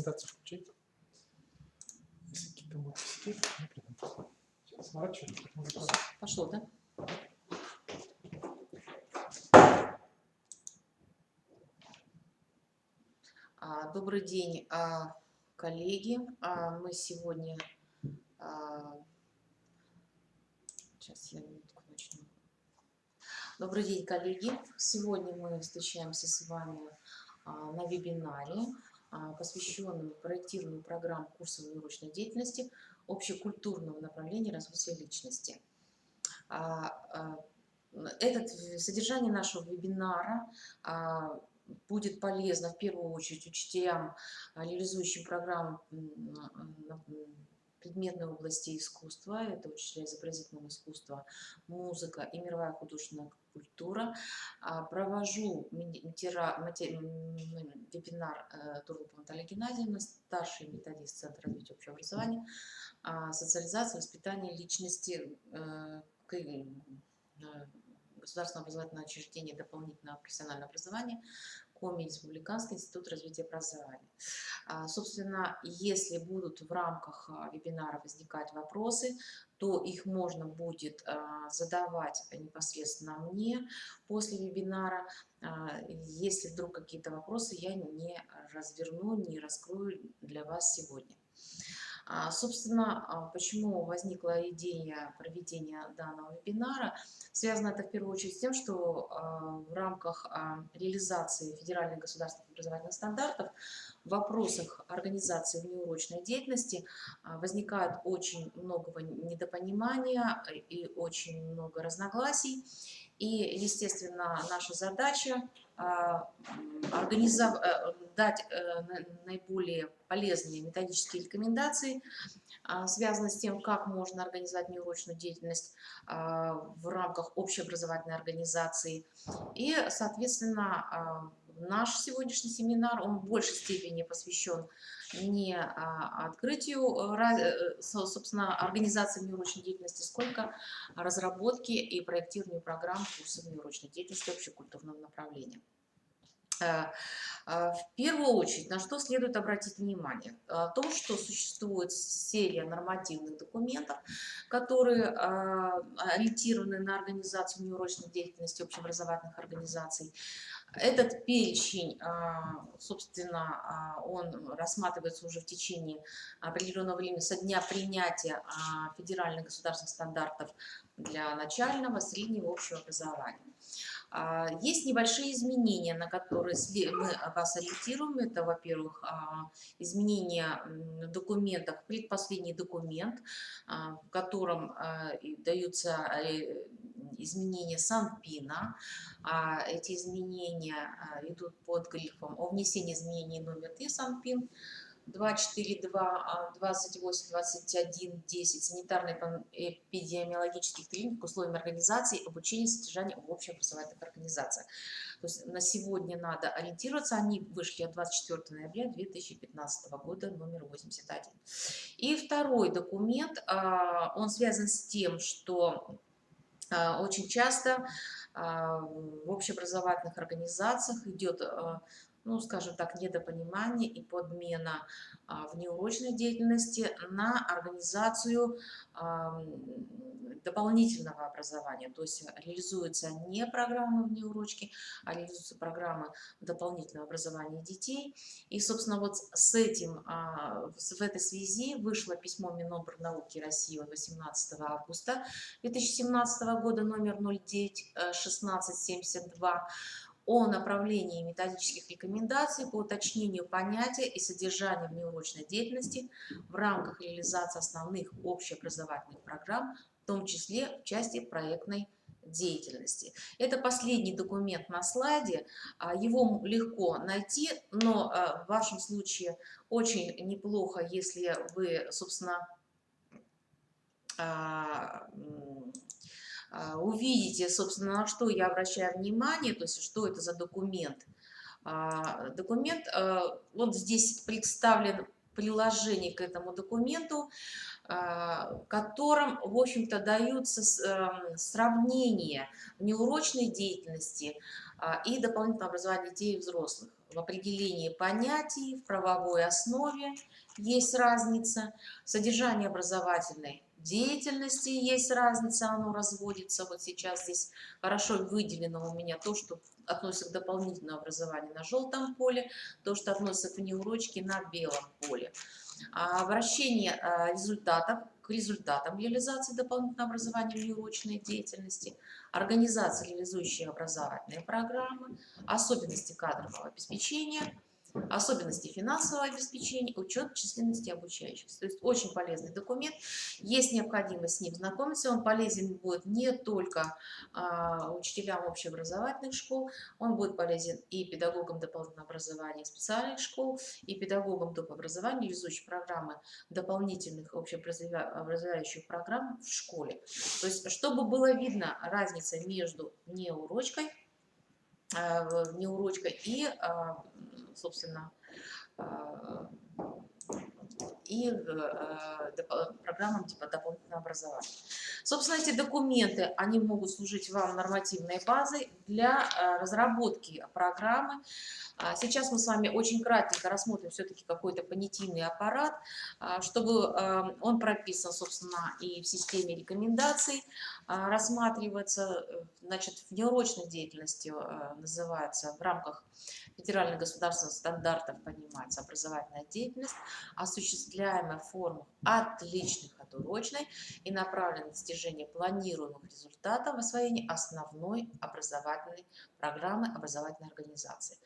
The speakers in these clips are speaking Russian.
презентацию включить. Если какие-то будут сидеть, сейчас сворачиваю. Пошло, да? Добрый день, коллеги. Мы сегодня... Сейчас я минутку начну. Добрый день, коллеги. Сегодня мы встречаемся с вами на вебинаре, посвященном проектированию программ курсов неурочной деятельности общекультурного направления развития личности. Содержание нашего вебинара будет полезно в первую очередь учителям, реализующим программы предметной области искусства, это учителя изобразительного искусства, музыка и мировая художественная культура. Провожу вебинар Турлупова Наталья Геннадьевна, старший методист Центра развития общего образования, социализация, воспитание личности, государственное образовательное учреждение дополнительного профессионального образования, КОМИ, Республиканский институт развития образования. Собственно, если будут в рамках вебинара возникать вопросы, то их можно будет задавать непосредственно мне после вебинара. Если вдруг какие-то вопросы я не разверну, не раскрою для вас сегодня. Собственно, почему возникла идея проведения данного вебинара? Связано это в первую очередь с тем, что в рамках реализации федеральных государственных образовательных стандартов в вопросах организации внеурочной деятельности возникает очень много недопонимания и очень много разногласий. И, естественно, наша задача дать наиболее полезные методические рекомендации, связанные с тем, как можно организовать неурочную деятельность в рамках общеобразовательной организации. И, соответственно, наш сегодняшний семинар, он в большей степени посвящен не открытию, собственно, организации внеурочной деятельности, сколько разработке и проектированию программ курсов внеурочной деятельности общекультурного направления. В первую очередь, на что следует обратить внимание? О том, что существует серия нормативных документов, которые ориентированы на организацию внеурочной деятельности общеобразовательных организаций. Этот перечень, собственно, он рассматривается уже в течение определенного времени со дня принятия федеральных государственных стандартов для начального, среднего, общего образования. Есть небольшие изменения, на которые мы вас ориентируем. Это, во-первых, изменения в документах, предпоследний документ, в котором даются изменения Санпина. Эти изменения идут под грифом о внесении изменений номер 3 Санпин 242, 28, 21, 10 санитарно-эпидемиологических требований к условиям организации, обучения, содержания в общеобразовательных организациях. То есть на сегодня надо ориентироваться, они вышли от 24 ноября 2015 года, номер 81. И второй документ, он связан с тем, что очень часто в общеобразовательных организациях идет, ну, скажем так, недопонимание и подмена внеурочной деятельности на организацию дополнительного образования. То есть реализуются не программы внеурочки, а реализуются программы дополнительного образования детей. И, собственно, вот с этим, в этой связи вышло письмо Минобрнауки России от 18 августа 2017 года, номер 09-1672, о направлении методических рекомендаций по уточнению понятия и содержания внеурочной деятельности в рамках реализации основных общеобразовательных программ, в том числе в части проектной деятельности. Это последний документ на слайде, его легко найти, но в вашем случае очень неплохо, если вы, собственно, увидите, собственно, на что я обращаю внимание, то есть что это за документ. Документ, вот здесь представлен приложение к этому документу, в котором, в общем-то, даются сравнения внеурочной деятельности и дополнительного образования детей и взрослых. в определении понятий, в правовой основе есть разница, в содержании образовательной деятельности есть разница, оно разводится. Вот сейчас здесь хорошо выделено у меня то, что относится к дополнительному образованию на желтом поле, то, что относится к внеурочке на белом поле. Обращение результатов к результатам реализации дополнительного образования в внеурочной деятельности, организация, реализующая образовательные программы, особенности кадрового обеспечения, особенности финансового обеспечения, учет численности обучающихся. То есть очень полезный документ. Есть необходимость с ним знакомиться. Он полезен будет не только учителям общеобразовательных школ, он будет полезен и педагогам дополнительного образования специальных школ, и педагогам доп. Образования, реализующих программы дополнительных общеобразующих программ в школе. То есть, чтобы было видно разница между неурочкой и, собственно, и программам типа дополнительного образования. Собственно, эти документы, они могут служить вам нормативной базой для разработки программы. Сейчас мы с вами очень кратенько рассмотрим все-таки какой-то понятийный аппарат, чтобы он прописан, собственно, и в системе рекомендаций рассматривается. Значит, внеурочной деятельностью называется в рамках федеральных государственных стандартов понимается образовательная деятельность, осуществляемая в формах отличных от урочной и направлена на достижение планируемых результатов в освоении основной образовательной программы образовательной организации.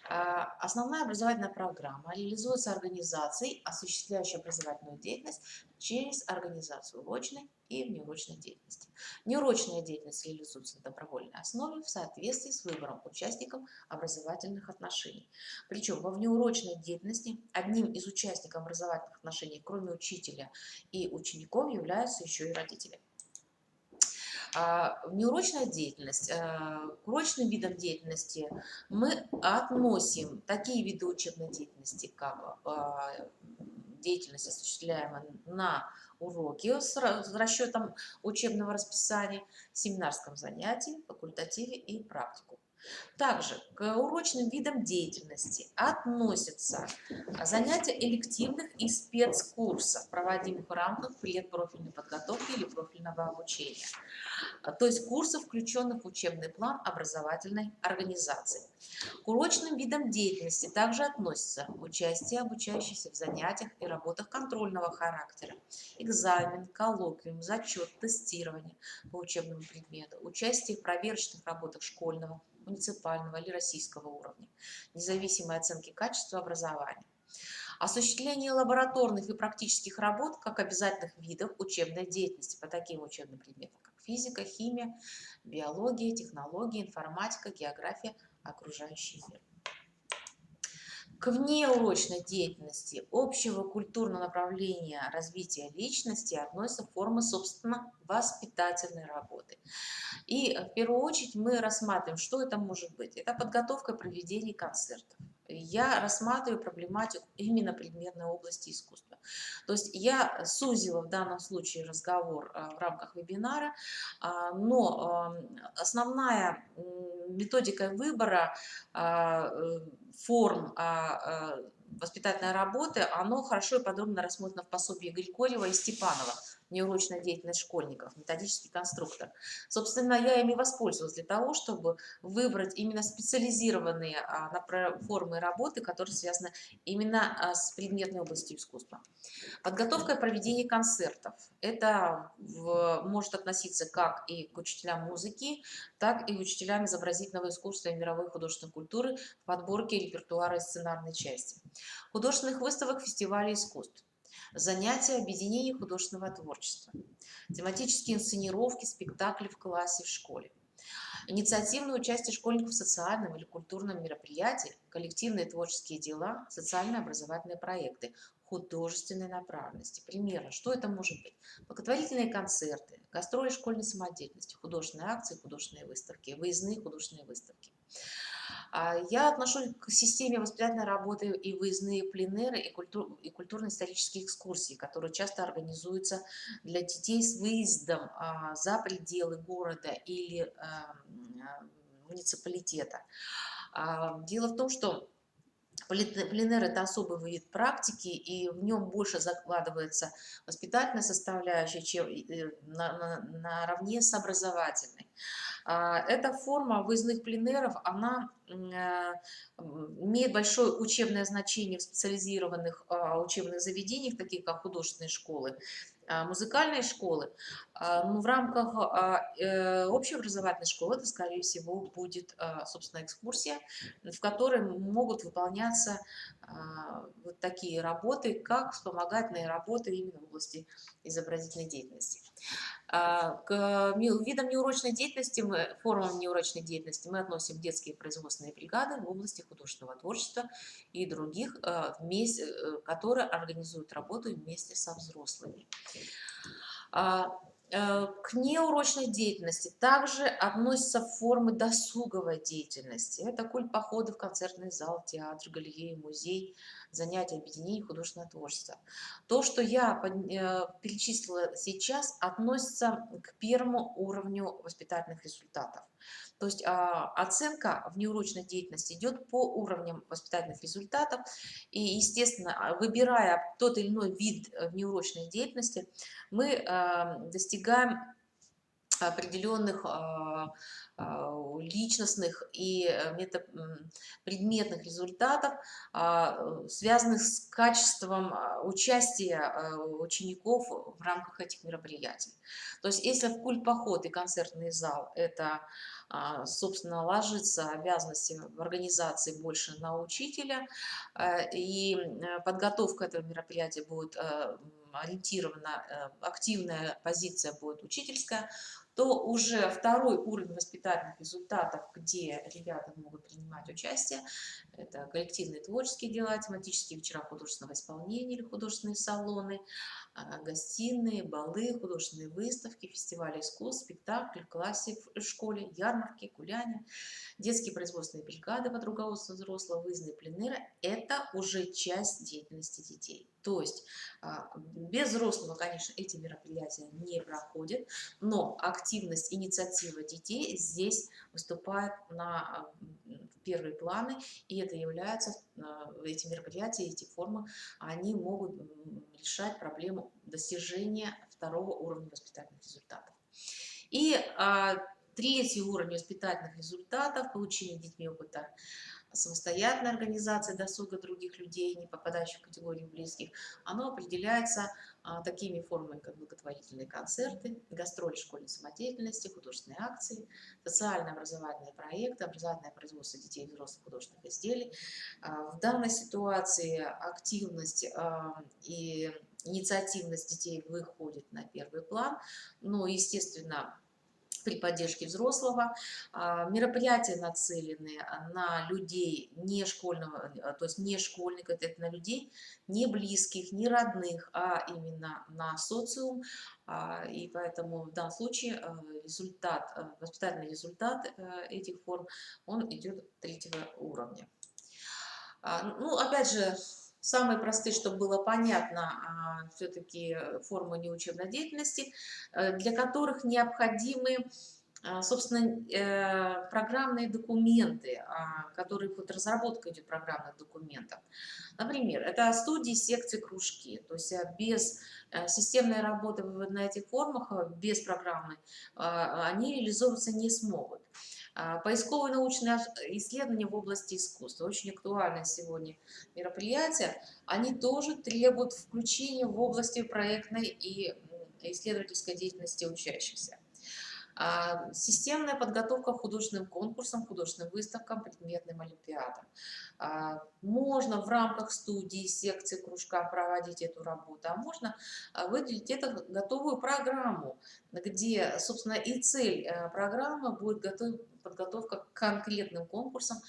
Основная образовательная программа реализуется организацией, осуществляющей образовательную деятельность через организацию урочной и внеурочной деятельности. Неурочная деятельность реализуется на добровольной основе в соответствии с выбором участников образовательных отношений. Причем во внеурочной деятельности одним из участников образовательных отношений, кроме учителя и учеников, являются еще и родители. Внеурочная деятельность. К урочным видам деятельности мы относим такие виды учебной деятельности, как деятельность, осуществляемая на уроке с расчетом учебного расписания, семинарском занятии, факультативе и практику. Также к урочным видам деятельности относятся занятия элективных и спецкурсов, проводимых в рамках предпрофильной подготовки или профильного обучения, то есть курсов, включенных в учебный план образовательной организации. К урочным видам деятельности также относятся участие обучающихся в занятиях и работах контрольного характера, экзамен, коллоквиум, зачет, тестирование по учебному предмету, участие в проверочных работах школьного, муниципального или российского уровня, независимой оценки качества образования. Осуществление лабораторных и практических работ как обязательных видов учебной деятельности по таким учебным предметам, как физика, химия, биология, технология, информатика, география, окружающий мир. К внеурочной деятельности общего культурного направления развития личности относятся формы, собственно, воспитательной работы. И в первую очередь мы рассматриваем, что это может быть. Это подготовка и проведение концертов. Я рассматриваю проблематику именно предметной области искусства. То есть я сузила в данном случае разговор в рамках вебинара, но основная методика выбора форм воспитательной работы, оно хорошо и подробно рассмотрено в пособии Григорьева и Степанова «Неурочная деятельность школьников. Методический конструктор». Собственно, я ими воспользовалась для того, чтобы выбрать именно специализированные формы работы, которые связаны именно с предметной областью искусства. Подготовка и проведение концертов. Это может относиться как и к учителям музыки, так и к учителям изобразительного искусства и мировой художественной культуры в подборке репертуара и сценарной части. Художественных выставок, фестивалей искусств. Занятия объединения художественного творчества. Тематические инсценировки, спектакли в классе, в школе. Инициативное участие школьников в социальном или культурном мероприятии, коллективные творческие дела, социально-образовательные проекты художественной направленности. Примерно, что это может быть? Благотворительные концерты, гастроли школьной самодеятельности, художественные акции, художественные выставки, выездные художественные выставки. Я отношусь к системе воспитательной работы и выездные пленеры, и культурно-исторические экскурсии, которые часто организуются для детей с выездом за пределы города или муниципалитета. Дело в том, что Пленэр – это особый вид практики, и в нем больше закладывается воспитательная составляющая, чем наравне с образовательной. Эта форма выездных пленэров, она имеет большое учебное значение в специализированных учебных заведениях, таких как художественные школы, музыкальные школы. Но в рамках общеобразовательной школы это, скорее всего, будет, собственно, экскурсия, в которой могут выполняться вот такие работы, как вспомогательные работы именно в области изобразительной деятельности. К видам неурочной деятельности, формам неурочной деятельности мы относим детские производственные бригады в области художественного творчества и других, которые организуют работу вместе со взрослыми. К неурочной деятельности также относятся формы досуговой деятельности. Это культ-походы в концертный зал, театр, галерею, музей, занятия, объединения, художественное творчество. То, что я перечислила сейчас, относится к первому уровню воспитательных результатов. То есть оценка в неурочной деятельности идет по уровням воспитательных результатов. И, естественно, выбирая тот или иной вид неурочной деятельности, мы достигаем определенных личностных и предметных результатов, связанных с качеством участия учеников в рамках этих мероприятий. То есть если в культ-поход и концертный зал это, собственно, ложится обязанности в организации больше на учителя, и подготовка этого мероприятия будет ориентирована, активная позиция будет учительская, то уже второй уровень воспитательных результатов, где ребята могут принимать участие, это коллективные творческие дела, тематические вечера художественного исполнения или художественные салоны, гостиные, балы, художественные выставки, фестивали искусств, спектакли в классе, в школе, ярмарки, гуляния, детские производственные бригады под руководством взрослого, выездные пленэры – это уже часть деятельности детей. То есть без взрослого, конечно, эти мероприятия не проходят, но активность, инициатива детей здесь выступает на первые планы, и это является, эти мероприятия, эти формы, они могут решать проблему достижения второго уровня воспитательных результатов. И третий уровень воспитательных результатов, получение детьми опыта самостоятельной организации досуга других людей, не попадающих в категорию близких, оно определяется такими формами, как благотворительные концерты, гастроли школьной самодеятельности, художественные акции, социально-образовательные проекты, образовательное производство детей и взрослых художественных изделий. В данной ситуации активность и инициативность детей выходит на первый план, но, естественно, при поддержке взрослого. Мероприятия нацелены на людей не школьного, то есть не школьников, это на людей не близких, не родных, а именно на социум. И поэтому в данном случае воспитательный результат этих форм, он идет третьего уровня. Ну, опять же, самые простые, чтобы было понятно, все-таки формы неучебной деятельности, для которых необходимы, собственно, программные документы, которые вот разработка идет программных документов. Например, это студии, секции, кружки. То есть без системной работы на этих формах, без программы, они реализовываться не смогут. Поисковые научные исследования в области искусства, очень актуальное сегодня мероприятие, они тоже требуют включения в области проектной и исследовательской деятельности учащихся. Системная подготовка к художественным конкурсам, художественным выставкам, предметным олимпиадам. Можно в рамках студии, секции, кружка проводить эту работу, а можно выделить это готовую программу, где, собственно, и цель программы будет подготовка к конкретным конкурсам,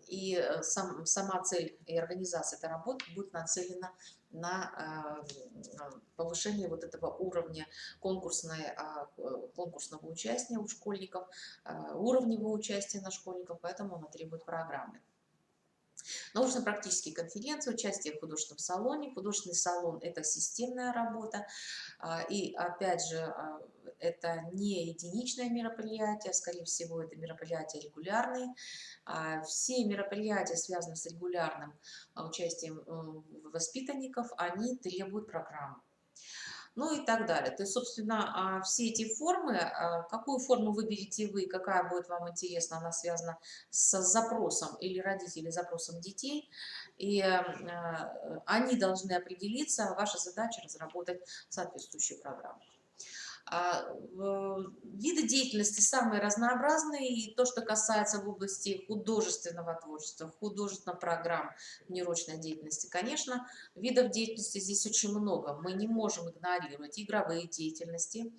и сама цель и организация этой работы будет нацелена на повышение вот этого уровня конкурсного участия у школьников, уровневого участия на школьников, поэтому она требует программы. Научно-практические конференции, участие в художественном салоне. Художественный салон – это системная работа. И опять же, это не единичное мероприятие, скорее всего, это мероприятия регулярные. Все мероприятия, связанные с регулярным участием воспитанников, они требуют программы. Ну и так далее. То есть, собственно, все эти формы, какую форму выберете вы, какая будет вам интересна, она связана с запросом или родителей, запросом детей, и они должны определиться, ваша задача разработать соответствующую программу. Виды деятельности самые разнообразные, и то, что касается в области художественного творчества, художественных программ неурочной деятельности, конечно, видов деятельности здесь очень много. Мы не можем игнорировать игровые деятельности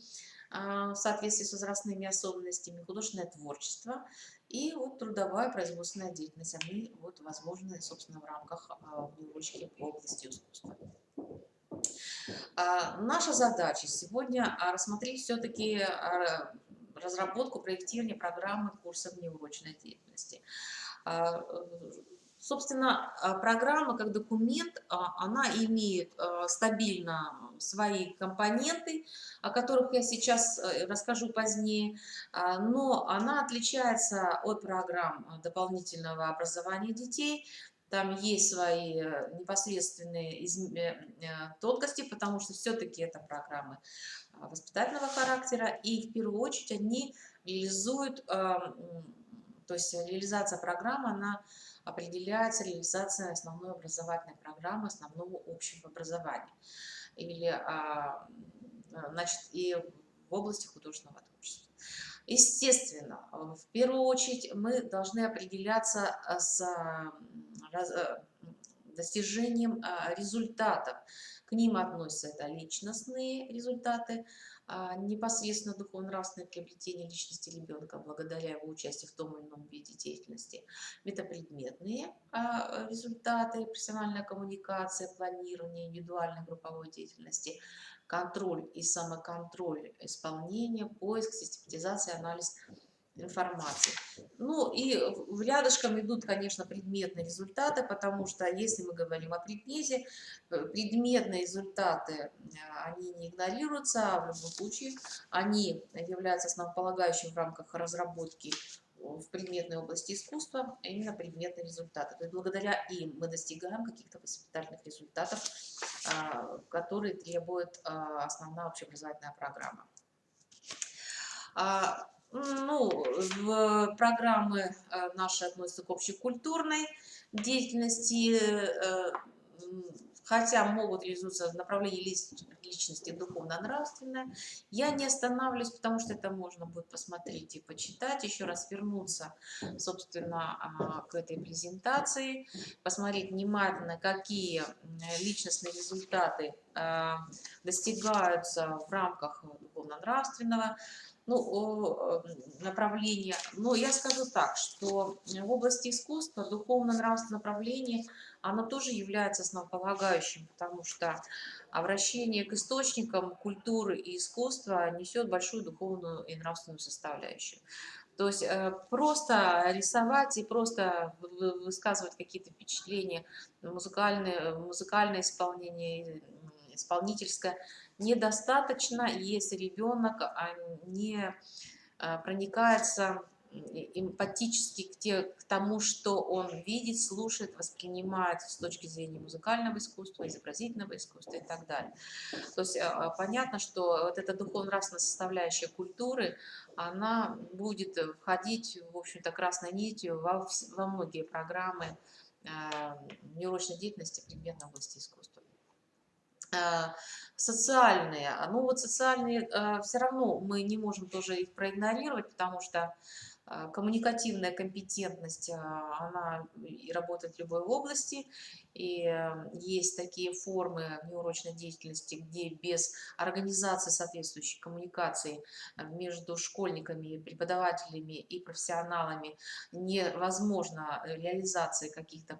в соответствии с возрастными особенностями, художественное творчество и вот трудовая производственная деятельность. Они вот возможны, собственно, в рамках неурочки в области искусства. Наша задача сегодня рассмотреть все-таки разработку, проектирование программы курсов неурочной деятельности. Собственно, программа как документ, она имеет стабильно свои компоненты, о которых я сейчас расскажу позднее, но она отличается от программ дополнительного образования детей. Там есть свои непосредственные тонкости, потому что все-таки это программы воспитательного характера, и в первую очередь они реализуют, то есть реализация программы, она определяется реализацией основной образовательной программы, основного общего образования, или, значит, и в области художественного творчества. Естественно, в первую очередь мы должны определяться с достижением результатов. К ним относятся это личностные результаты, непосредственно духовно-нравственное приобретение личности ребенка благодаря его участию в том или ином виде деятельности, метапредметные результаты, профессиональная коммуникация, планирование индивидуальной групповой деятельности, контроль и самоконтроль исполнения, поиск, систематизация, анализ информации. Ну и рядышком идут, конечно, предметные результаты, потому что если мы говорим о предмете, предметные результаты, они не игнорируются, а в любом случае они являются основополагающим в рамках разработки в предметной области искусства, именно предметные результаты. То есть благодаря им мы достигаем каких-то воспитательных результатов, которые требует основная общеобразовательная программа. Ну, в программы наши относятся к общекультурной деятельности, хотя могут реализовываться в направлении личности духовно-нравственное. Я не останавливаюсь, потому что это можно будет посмотреть и почитать, еще раз вернуться, собственно, к этой презентации, посмотреть внимательно, какие личностные результаты достигаются в рамках духовно-нравственного направления. Но я скажу так, что в области искусства духовно-нравственное направление, оно тоже является основополагающим, потому что обращение к источникам культуры и искусства несет большую духовную и нравственную составляющую. То есть просто рисовать и просто высказывать какие-то впечатления, музыкальное исполнение, исполнительское, недостаточно, если ребенок не проникается эмпатически к тому, что он видит, слушает, воспринимает с точки зрения музыкального искусства, изобразительного искусства и так далее. То есть понятно, что вот эта духовно-нравственная составляющая культуры, она будет входить, в общем-то, красной нитью во многие программы неурочной деятельности предметной области искусства. Социальные, ну вот социальные все равно мы не можем тоже их проигнорировать, потому что коммуникативная компетентность, она и работает в любой области, и есть такие формы неурочной деятельности, где без организации соответствующей коммуникации между школьниками, преподавателями и профессионалами невозможна реализация каких-то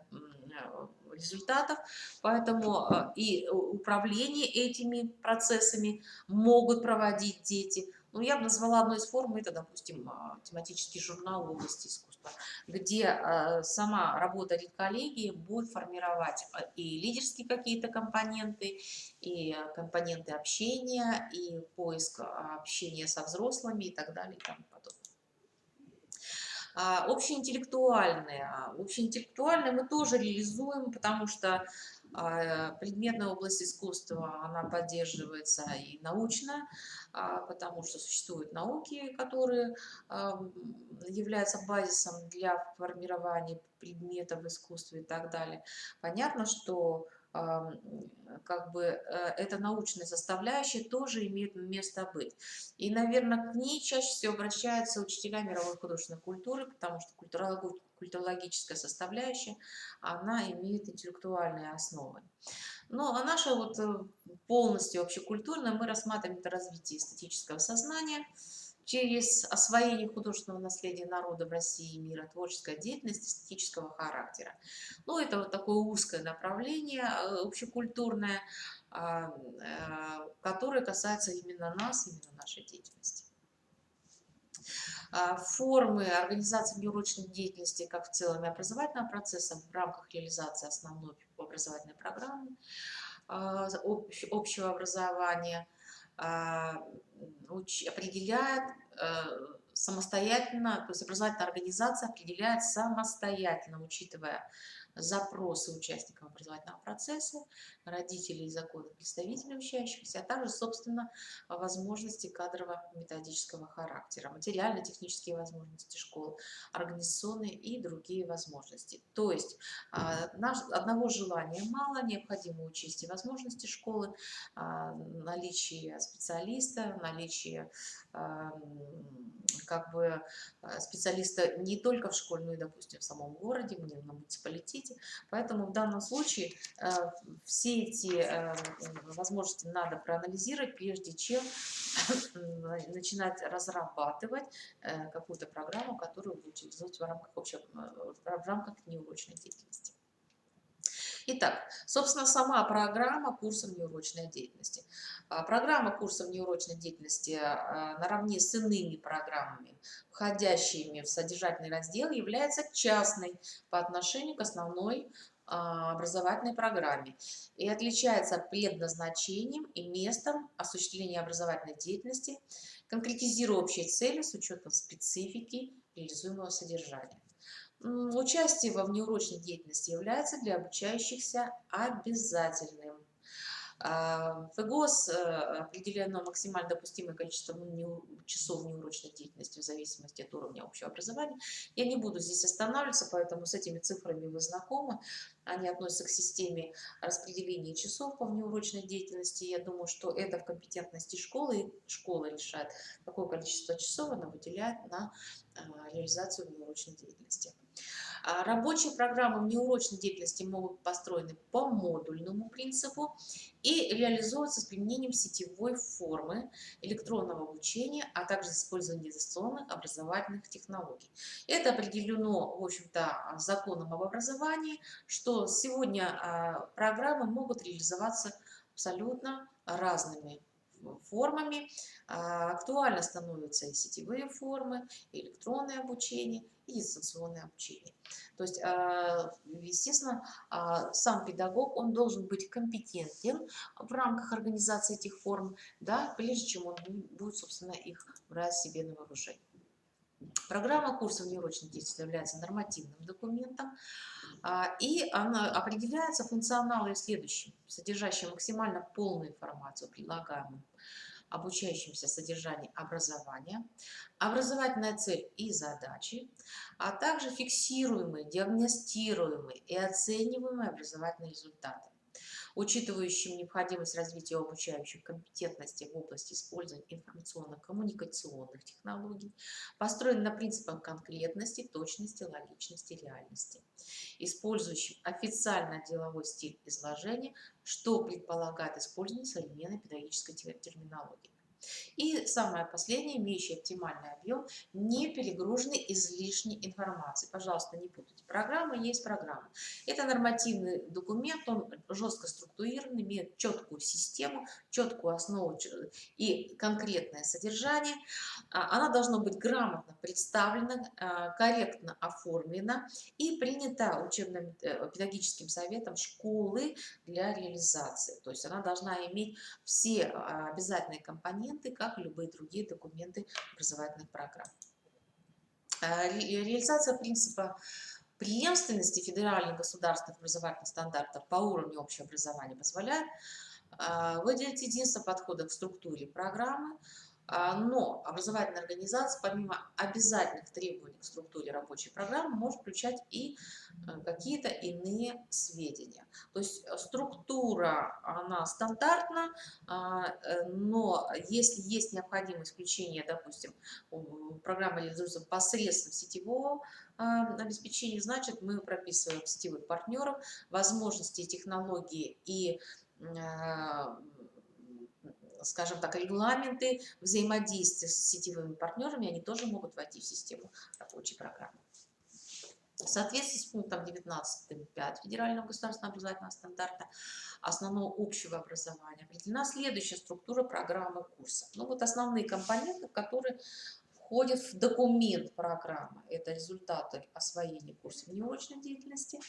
результатов, поэтому и управление этими процессами могут проводить дети. Ну, я бы назвала одной из форм, это, допустим, тематический журнал в области искусства. типа, где сама работа редколлегии будет формировать и лидерские какие-то компоненты, и компоненты общения, и поиск общения со взрослыми и так далее и тому подобное. Общеинтеллектуальные мы тоже реализуем, потому что предметная область искусства, она поддерживается и научно, потому что существуют науки, которые являются базисом для формирования предметов искусства и так далее. Понятно, что как бы эта научная составляющая тоже имеет место быть. И, наверное, к ней чаще всего обращаются учителя мировой художественной культуры, потому что культурологическая составляющая, она имеет интеллектуальные основы. Ну, а наша вот полностью общекультурная, мы рассматриваем это развитие эстетического сознания через освоение художественного наследия народа в России и мира, творческая деятельность эстетического характера. Ну, это вот такое узкое направление общекультурное, которое касается именно нас, именно нашей деятельности. Формы организации неурочной деятельности как в целом и образовательного процесса в рамках реализации основной образовательной программы общего образования определяет самостоятельно, то есть образовательная организация определяет самостоятельно, учитывая запросы участников образовательного процесса, родителей и законных представителей учащихся, а также, собственно, возможности кадрово-методического характера, материально-технические возможности школы, организационные и другие возможности. То есть одного желания мало, необходимо учесть и возможности школы, наличие специалиста, наличие как бы специалиста не только в школе, но и, допустим, в самом городе, в муниципалитете. Поэтому в данном случае все эти возможности надо проанализировать, прежде чем начинать разрабатывать какую-то программу, которую будет реализовывать в рамках неурочной деятельности. Итак, собственно, сама программа курсов неурочной деятельности. Программа курсов неурочной деятельности наравне с иными программами, входящими в содержательный раздел, является частной по отношению к основной образовательной программе и отличается предназначением и местом осуществления образовательной деятельности, конкретизируя общие цели с учетом специфики реализуемого содержания. Участие во внеурочной деятельности является для обучающихся обязательным. В ЭГОС определено максимально допустимое количество часов неурочной деятельности в зависимости от уровня общего образования. Я не буду здесь останавливаться, поэтому с этими цифрами вы знакомы. Они относятся к системе распределения часов по внеурочной деятельности. Я думаю, что это в компетентности школы, и школа решает, какое количество часов она выделяет на реализацию внеурочной деятельности. Рабочие программы внеурочной деятельности могут быть построены по модульному принципу и реализовываться с применением сетевой формы электронного обучения, а также с использованием дистанционных образовательных технологий. Это определено, в общем-то, законом об образовании, что сегодня программы могут реализоваться абсолютно разными формами. Актуально становятся и сетевые формы, и электронное обучение, и дистанционное обучение. То есть, естественно, сам педагог, он должен быть компетентен в рамках организации этих форм, да, прежде чем он будет, собственно, их брать себе на вооружение. Программа курсов неурочной деятельности является нормативным документом, и она определяется функционалом следующим, содержащим максимально полную информацию о предлагаемом обучающимся содержании образования, образовательная цель и задачи, а также фиксируемые, диагностируемые и оцениваемые образовательные результаты, учитывающим необходимость развития обучающих компетентностей в области использования информационно-коммуникационных технологий, построен на принципах конкретности, точности, логичности, реальности, использующим официально-деловой стиль изложения, что предполагает использование современной педагогической терминологии. И самое последнее, имеющий оптимальный объем, не перегруженный излишней информацией. Пожалуйста, не путайте. Программа есть программа. Это нормативный документ, он жестко структурирован, имеет четкую систему, четкую основу и конкретное содержание. Она должна быть грамотно представлена, корректно оформлена и принята учебным педагогическим советом школы для реализации. То есть она должна иметь все обязательные компоненты, как и любые другие документы образовательных программ. Реализация принципа преемственности федеральных государственных образовательных стандартов по уровню общего образования позволяет выделить единство подхода к структуре программы, но образовательная организация, помимо обязательных требований к структуре рабочей программы, может включать и какие-то иные сведения. То есть структура, она стандартна, но если есть необходимость включения, допустим, программа реализуется посредством сетевого обеспечения, значит, мы прописываем сетевых партнеров, возможности, технологии и скажем так, регламенты взаимодействия с сетевыми партнерами, они тоже могут войти в систему рабочей программы. В соответствии с пунктом 19.5 Федерального государственного образовательного стандарта основного общего образования определена следующая структура программы курса. Ну вот основные компоненты, которые входят в документ программы. Это результаты освоения курса внеурочной деятельности,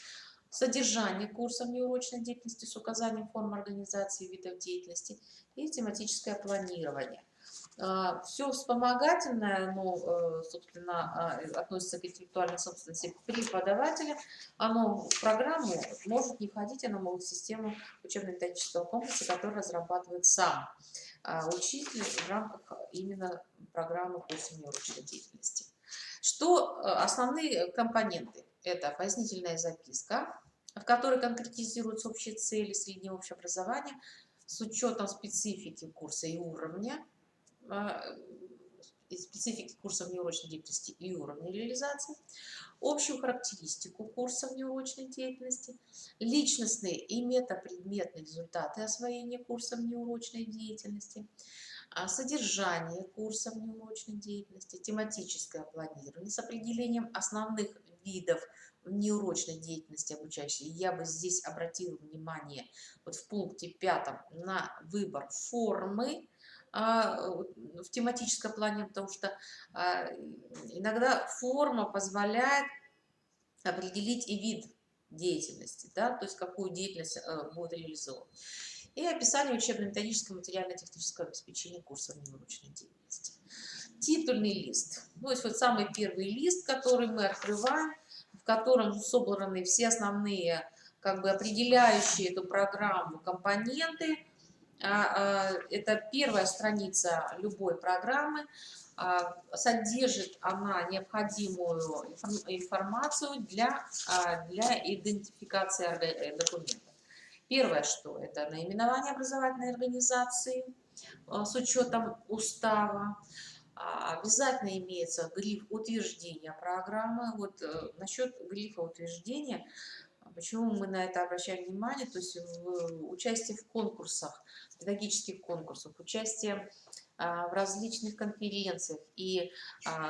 содержание курса внеурочной деятельности с указанием форм организации и видов деятельности и тематическое планирование. Все вспомогательное, ну, собственно, относится к интеллектуальной собственности преподавателя, оно в программу может не входить, оно может в систему учебно-методического комплекса, который разрабатывает сам учитель в рамках именно программы курса внеурочной деятельности. Что основные компоненты? Это пояснительная записка, в которой конкретизируются общие цели среднего общеобразования с учетом специфики курса и уровня, специфики курса внеурочной деятельности и уровня реализации, общую характеристику курса внеурочной деятельности, личностные и метапредметные результаты освоения курса внеурочной деятельности, содержание курса внеурочной деятельности, тематическое планирование с определением основных видов внеурочной деятельности обучающей. Я бы здесь обратила внимание вот в пункте 5 на выбор формы в тематическом плане, потому что иногда форма позволяет определить и вид деятельности, да, то есть какую деятельность будет реализована. И описание учебно-методического материально-технического обеспечения курса внеурочной деятельности. Титульный лист. Ну, вот самый первый лист, который мы открываем, в котором собраны все основные, как бы определяющие эту программу компоненты. Это первая страница любой программы. Содержит она необходимую информацию для идентификации документа. Первое, что это наименование образовательной организации с учетом устава. Обязательно имеется гриф утверждения программы. Вот насчет грифа утверждения, почему мы на это обращаем внимание, то есть участие в конкурсах, педагогических конкурсах, участие в различных конференциях и,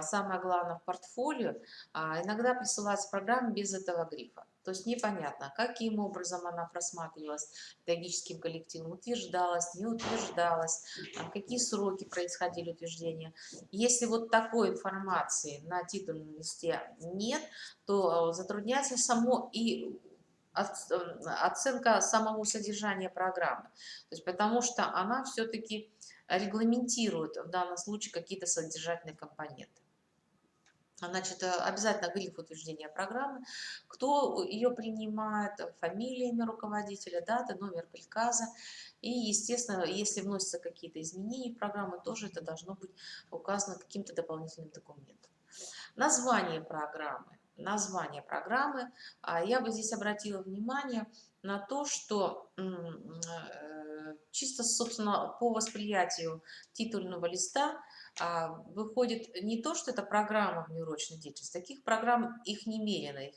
самое главное, в портфолио, иногда присылается программа без этого грифа. То есть непонятно, каким образом она просматривалась педагогическим коллективом, утверждалась, не утверждалась, в какие сроки происходили утверждения. Если вот такой информации на титульном листе нет, то затрудняется само и оценка самого содержания программы. То есть потому что она все-таки регламентирует в данном случае какие-то содержательные компоненты. Значит, обязательно гриф утверждения программы, кто ее принимает, фамилия, имя руководителя, дата, номер приказа. И, естественно, если вносятся какие-то изменения в программу, тоже это должно быть указано каким-то дополнительным документом. Название программы. Название программы. Я бы здесь обратила внимание на то, что чисто, собственно, по восприятию титульного листа выходит не то, что это программа внеурочной деятельности, таких программ их немерено,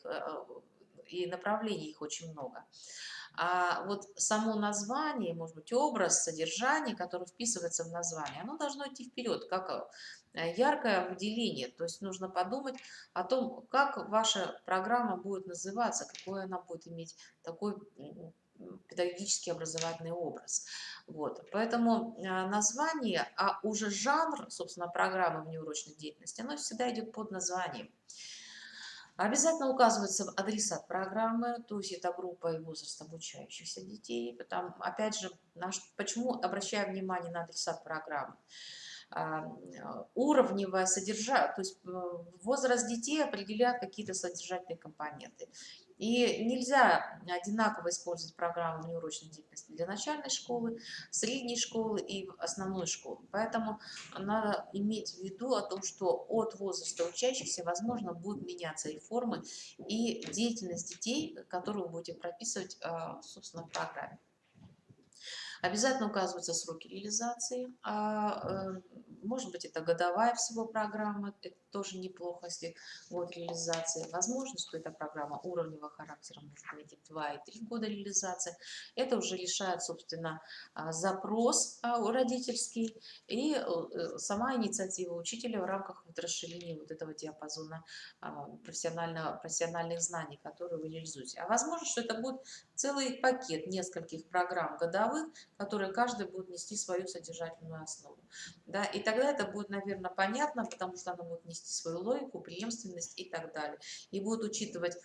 и направлений их очень много. А вот само название, может быть, образ, содержание, которое вписывается в название, оно должно идти вперед, как яркое выделение. То есть нужно подумать о том, как ваша программа будет называться, какой она будет иметь такой педагогический образовательный образ. Вот. Поэтому название, а уже жанр, собственно, программы внеурочной деятельности, оно всегда идет под названием. Обязательно указывается адресат программы, то есть это группа и возраст обучающихся детей. Там, опять же, почему обращаю внимание на адресат программы? Уровневое содержание, то есть возраст детей определяет какие-то содержательные компоненты. И нельзя одинаково использовать программу внеурочной деятельности для начальной школы, средней школы и основной школы. Поэтому надо иметь в виду о том, что от возраста учащихся, возможно, будут меняться и формы, и деятельность детей, которую вы будете прописывать, собственно, в программе. Обязательно указываются сроки реализации. Может быть, это годовая всего программа, это тоже неплохо, если год реализации. Возможно, что эта программа уровневого характера, может быть, 2 и 3 года реализации. Это уже решает, собственно, запрос родительский и сама инициатива учителя в рамках расширения вот этого диапазона профессиональных знаний, которые вы реализуете. А возможно, что это будет целый пакет нескольких программ годовых, которые каждый будет нести свою содержательную основу. Да? И тогда это будет, наверное, понятно, потому что она будет нести свою логику, преемственность и так далее. И будет учитывать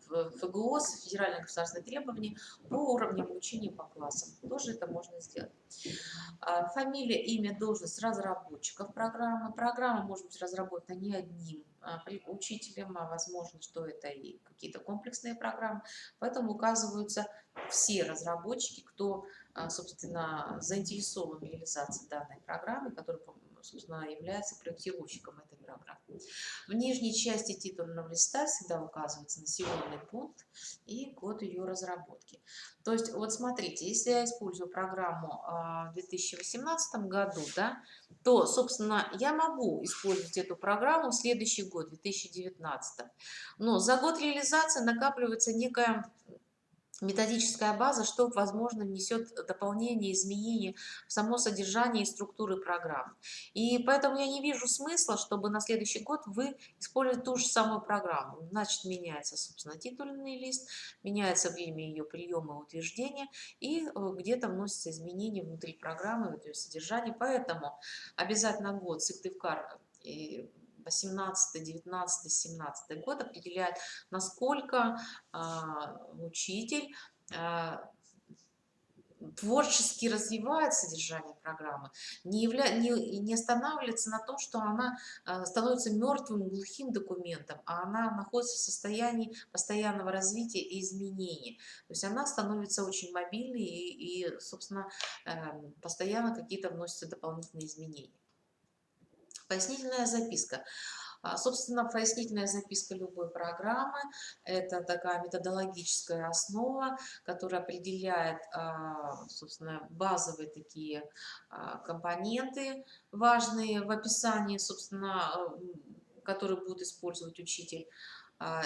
ФГОС, федеральные государственные требования по уровням обучения по классам. Тоже это можно сделать. Фамилия, имя, должность разработчиков программы. Программа может быть разработана не одним учителем, а возможно, что это и какие-то комплексные программы. Поэтому указываются все разработчики, кто, собственно, заинтересован в реализации данной программы, который, собственно, является проектировщиком этой программы. В нижней части титульного листа всегда указывается населенный пункт и год ее разработки. То есть, вот смотрите, если я использую программу в 2018 году, да, то, собственно, я могу использовать эту программу в следующий год, 2019. Но за год реализации накапливается некая методическая база, что, возможно, внесет дополнение, изменения в само содержание и структуры программ. И поэтому я не вижу смысла, чтобы на следующий год вы использовали ту же самую программу. Значит, меняется, собственно, титульный лист, меняется время ее приема и утверждения, и где-то вносятся изменения внутри программы, внутри содержания. Поэтому обязательно год Сыктывкар 18, 19, 17 год определяет, насколько учитель творчески развивает содержание программы, не останавливается на том, что она становится мертвым, глухим документом, а она находится в состоянии постоянного развития и изменения. То есть она становится очень мобильной и собственно, постоянно какие-то вносятся дополнительные изменения. Пояснительная записка. Собственно, пояснительная записка любой программы – это такая методологическая основа, которая определяет, собственно, базовые такие компоненты, важные в описании, собственно, которые будет использовать учитель.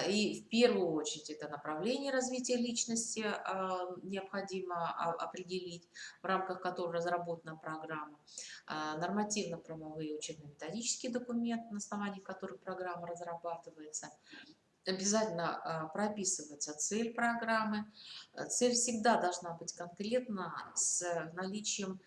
И в первую очередь это направление развития личности необходимо определить, в рамках которого разработана программа. Нормативно-правовые учебно-методические документы, на основании которых программа разрабатывается. Обязательно прописывается цель программы. Цель всегда должна быть конкретна, с наличием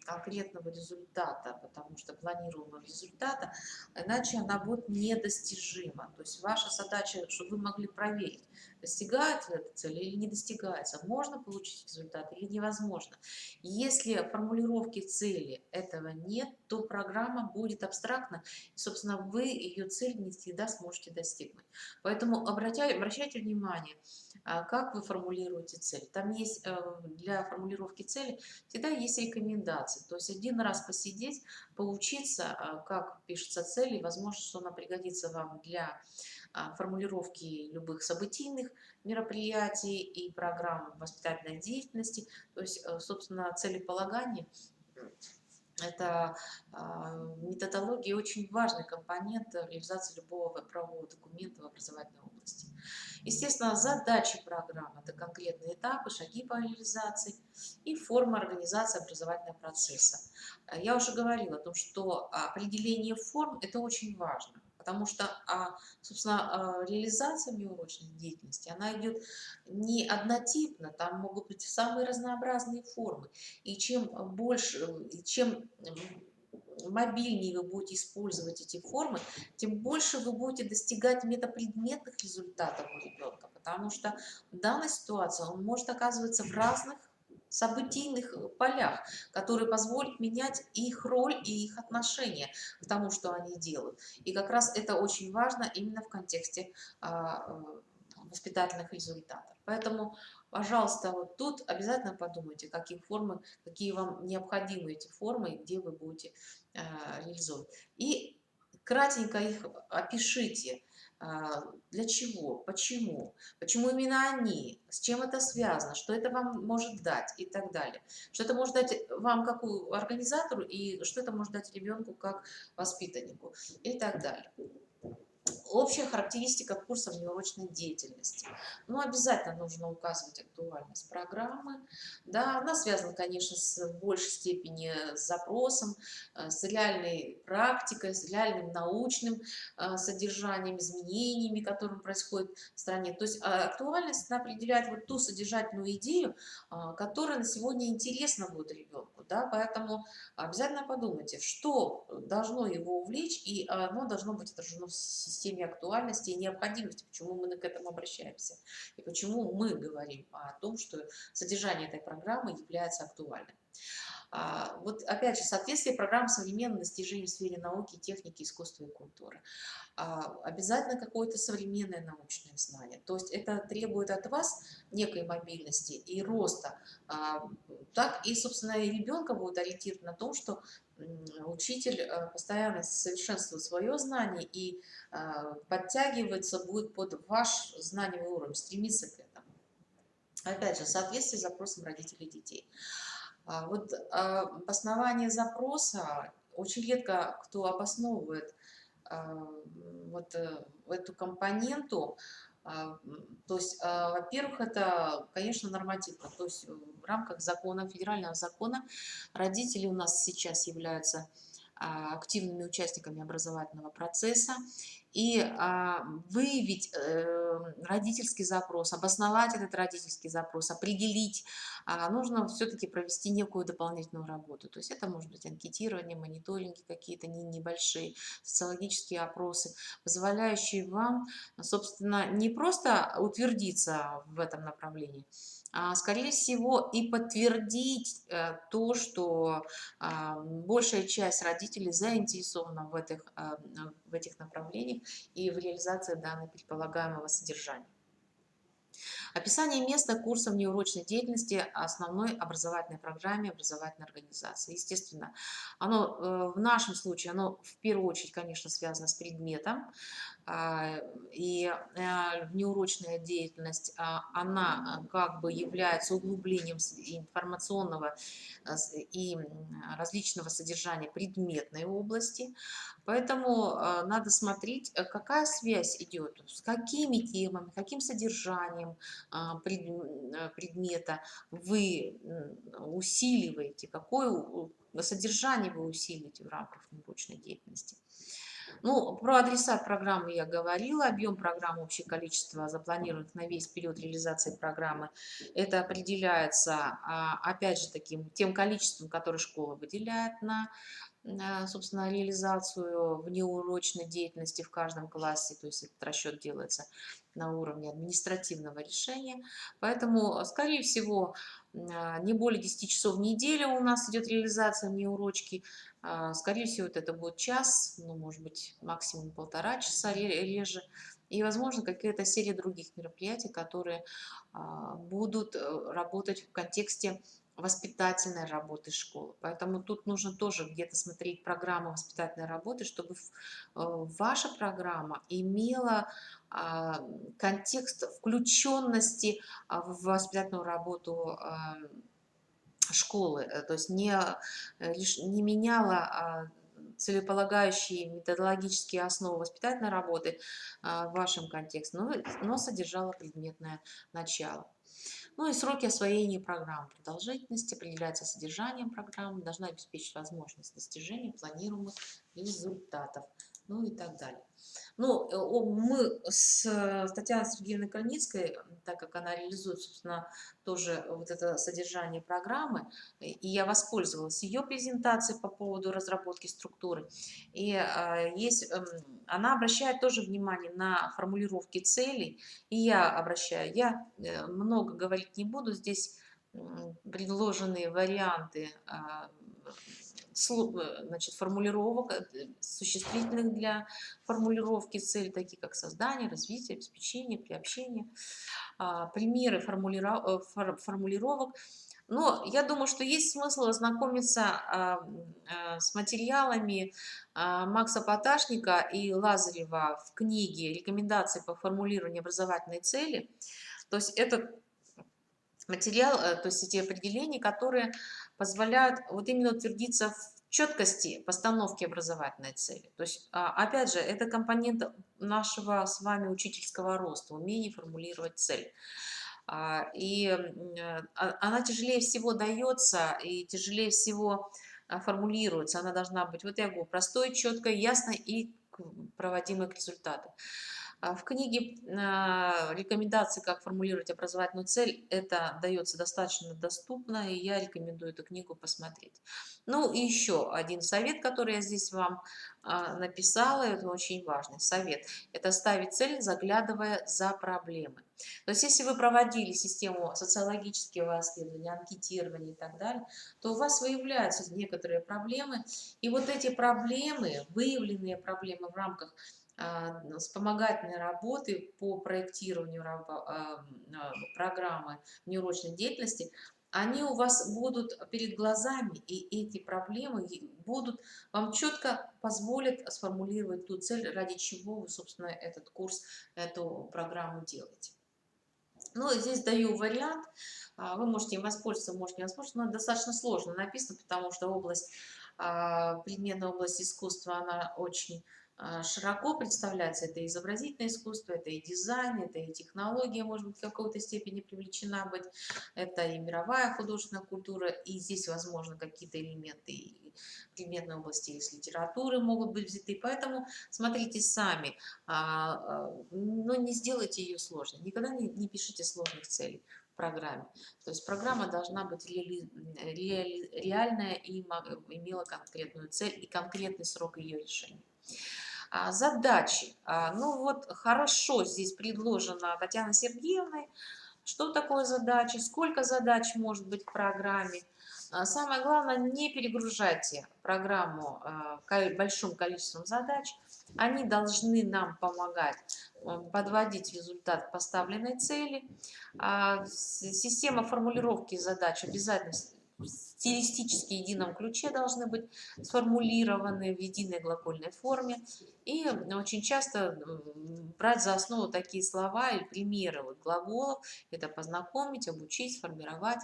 конкретного результата, потому что планируемого результата, иначе она будет недостижима. То есть ваша задача, чтобы вы могли проверить, достигается эта цель или не достигается, можно получить результат или невозможно. Если формулировки цели этого нет, то программа будет абстрактна, и, собственно, вы ее цель не всегда сможете достигнуть. Поэтому обращайте внимание, как вы формулируете цель. Там есть для формулировки цели всегда есть рекомендации. То есть один раз посидеть, поучиться, как пишется цель, и возможно, что она пригодится вам для формулировки любых событийных мероприятий и программ воспитательной деятельности. То есть, собственно, целеполагание это методология очень важный компонент реализации любого правового документа в образовательной области. Естественно, задачи программы – это конкретные этапы, шаги по реализации и форма организации образовательного процесса. Я уже говорила о том, что определение форм – это очень важно, потому что, собственно, реализация внеурочной деятельности, она идет не однотипно, там могут быть самые разнообразные формы. И чем больше, чем мобильнее вы будете использовать эти формы, тем больше вы будете достигать метапредметных результатов у ребенка, потому что в данной ситуации он может оказываться в разных событийных полях, которые позволят менять их роль и их отношение к тому, что они делают. И как раз это очень важно именно в контексте воспитательных результатов. Поэтому, пожалуйста, вот тут обязательно подумайте, какие формы, какие вам необходимы эти формы, и где вы будете реализовывать. И кратенько их опишите. Для чего, почему именно они, с чем это связано, что это вам может дать и так далее. Что это может дать вам как организатору и что это может дать ребенку как воспитаннику и так далее. Общая характеристика курса внеурочной деятельности. Ну, обязательно нужно указывать актуальность программы. Да, она связана, конечно, в большей степени с запросом, с реальной практикой, с реальным научным содержанием, изменениями, которые происходят в стране. То есть актуальность она определяет вот ту содержательную идею, которая на сегодня интересна будет ребенку. Да? Поэтому обязательно подумайте, что должно его увлечь, и оно должно быть отражено в системе актуальности и необходимости, почему мы к этому обращаемся, и почему мы говорим о том, что содержание этой программы является актуальным. Вот опять же, соответствие программ современным достижениям в сфере науки, техники, искусства и культуры. Обязательно какое-то современное научное знание. То есть это требует от вас некой мобильности и роста. Так и, собственно, и ребенка будет ориентирован на том, что учитель постоянно совершенствует свое знание и подтягивается будет под ваш знаниевый уровень, стремится к этому. Опять же, соответствие запросам родителей детей. Вот обоснование запроса очень редко кто обосновывает вот эту компоненту. То есть, во-первых, это, конечно, нормативно. То есть в рамках закона, федерального закона родители у нас сейчас являются активными участниками образовательного процесса. И выявить родительский запрос, обосновать этот родительский запрос, определить, нужно все-таки провести некую дополнительную работу. То есть это может быть анкетирование, мониторинги какие-то небольшие, социологические опросы, позволяющие вам, собственно, не просто утвердиться в этом направлении, скорее всего, и подтвердить то, что большая часть родителей заинтересована в этих направлениях и в реализации данного предполагаемого содержания. Описание места курса внеурочной деятельности основной образовательной программе образовательной организации. Естественно, оно в нашем случае, оно в первую очередь, конечно, связано с предметом. И внеурочная деятельность, она как бы является углублением информационного и различного содержания предметной области. Поэтому надо смотреть, какая связь идет, с какими темами, каким содержанием предмета вы усиливаете, какое содержание вы усилите в рамках внеурочной деятельности. Ну, про адресат программы я говорила, объем программы, общее количество запланированных на весь период реализации программы. Это определяется, опять же, тем количеством, которое школа выделяет на, собственно, реализацию внеурочной деятельности в каждом классе. То есть этот расчет делается на уровне административного решения. Поэтому, скорее всего, не более 10 часов в неделю у нас идет реализация внеурочки. Скорее всего, это будет час, ну, может быть, максимум 1,5 часа реже. И, возможно, какая-то серия других мероприятий, которые будут работать в контексте воспитательной работы школы. Поэтому тут нужно тоже где-то смотреть программу воспитательной работы, чтобы ваша программа имела контекст включенности в воспитательную работу школы, то есть не меняла целеполагающие методологические основы воспитательной работы в вашем контексте, но содержала предметное начало. Ну и сроки освоения программ. Продолжительность определяется содержанием программы, должна обеспечить возможность достижения планируемых результатов, ну и так далее. Ну, мы с Татьяной Сергеевной Кальницкой, так как она реализует, собственно, тоже вот это содержание программы, и я воспользовалась ее презентацией по поводу разработки структуры. И она обращает тоже внимание на формулировки целей, и я обращаю. Я много говорить не буду, здесь предложенные варианты значит, формулировок, существительных для формулировки целей, такие как создание, развитие, обеспечение, приобщение, примеры формулировок. Но я думаю, что есть смысл ознакомиться с материалами Макса Поташника и Лазарева в книге «Рекомендации по формулированию образовательной цели». То есть это материал, то есть эти определения, которые позволяют вот именно утвердиться в четкости постановки образовательной цели. То есть, опять же, это компонент нашего с вами учительского роста, умение формулировать цель. И она тяжелее всего дается и тяжелее всего формулируется. Она должна быть, вот я говорю, простой, четкой, ясной и проводимой к результату. В книге рекомендации, как формулировать образовательную цель, это дается достаточно доступно, и я рекомендую эту книгу посмотреть. Ну и еще один совет, который я здесь вам написала, это очень важный совет. Это ставить цель, заглядывая за проблемы. То есть если вы проводили систему социологического исследования, анкетирования и так далее, то у вас выявляются некоторые проблемы, и вот эти проблемы, выявленные проблемы в рамках вспомогательной работы по проектированию программы неурочной деятельности, они у вас будут перед глазами, и эти проблемы будут вам четко позволят сформулировать ту цель, ради чего вы, собственно, этот курс, эту программу делаете. Ну, здесь даю вариант, вы можете им воспользоваться, можете не воспользоваться, но это достаточно сложно написано, потому что предметная область искусства, она очень широко представляется. Это и изобразительное искусство, это и дизайн, это и технология, может быть, в какой-то степени привлечена быть, это и мировая художественная культура, и здесь, возможно, какие-то элементы и предметной области из литературы могут быть взяты, поэтому смотрите сами, но не сделайте ее сложной, никогда не пишите сложных целей в программе. То есть программа должна быть реальная и имела конкретную цель и конкретный срок ее решения. Задачи. Ну вот хорошо здесь предложено Татьяной Сергеевной, что такое задачи, сколько задач может быть в программе. Самое главное, не перегружайте программу большим количеством задач. Они должны нам помогать подводить результат поставленной цели. Система формулировки задач обязательно в стилистически едином ключе должны быть сформулированы в единой глагольной форме. И очень часто брать за основу такие слова и примеры глаголов. Это познакомить, обучить, сформировать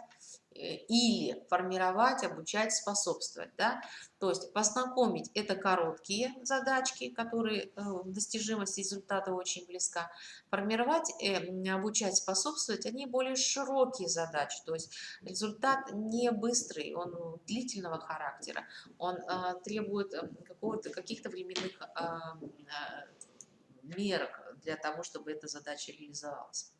или формировать, обучать, способствовать. Да? То есть познакомить – это короткие задачки, которые в достижимости результата очень близка. Формировать, обучать, способствовать – они более широкие задачи. То есть результат не быстрый, он длительного характера, он требует каких-то временных мерок для того, чтобы эта задача реализовалась.